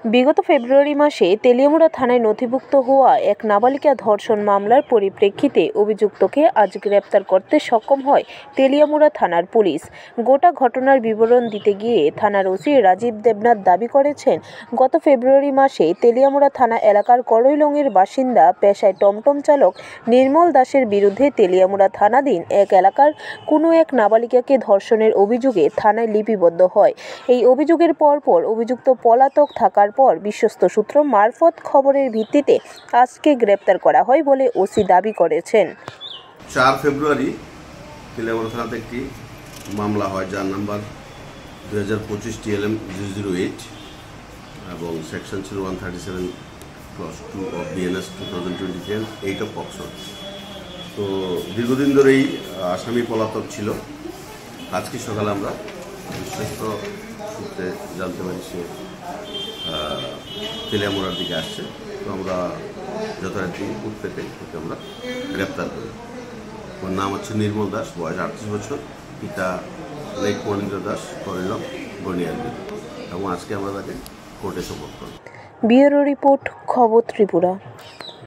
বিগত ফেব্রুয়ারি মাসে তেলিয়ামুড়া থানায় নথিভুক্ত হওয়া এক নাবালিকা ধর্ষণ মামলার পরিপ্রেক্ষিতে অভিযুক্তকে আজ গ্রেপ্তার করতে সক্ষম হয় তেলিয়ামুড়া থানার পুলিশ। গোটা ঘটনার বিবরণ দিতে গিয়ে থানার ওসি রাজীব দেবনাথ দাবি করেছেন, গত ফেব্রুয়ারি মাসে তেলিয়ামুড়া থানা এলাকার করইলংয়ের বাসিন্দা পেশায় টমটম চালক নির্মল দাসের বিরুদ্ধে তেলিয়ামুড়া থানাধীন এক এলাকার কোনো এক নাবালিকাকে ধর্ষণের অভিযোগে থানায় লিপিবদ্ধ হয়। এই অভিযোগের পরপর অভিযুক্ত পলাতক থাকার পর বিশ্বস্ত সূত্র মারফত খবরের ভিত্তিতে আজকে গ্রেপ্তার করা হয় বলে ওসি দাবি করেছেন। 4 ফেব্রুয়ারি তেলিয়ামুড়া থানাতে একটি মামলা হয়, যার নাম্বার 2025 TLM 008 এবং সেকশন ছিল 137(2) অফ BNS 2020 8 অফ পক্সো। তো দীর্ঘদিন ধরেই আসামি পলাতক ছিল। আজকে সকালে আমরা বিশ্বস্ত সূত্রে জানতে পারি সে তেলিয়ামুড়ার দিকে আসছে। তো আমরা যথারীতি পেতে ওকে আমরা গ্রেপ্তার করি। ওর নাম হচ্ছে নির্মল দাস, বয়স 38 বছর, পিতা লেক মনীন্দ্র দাস, করইলং বনিয়ারবিল, এবং আজকে আমরা তাকে কোর্টে সোপর্দ করি। ব্যুরো রিপোর্ট, খবর ত্রিপুরা।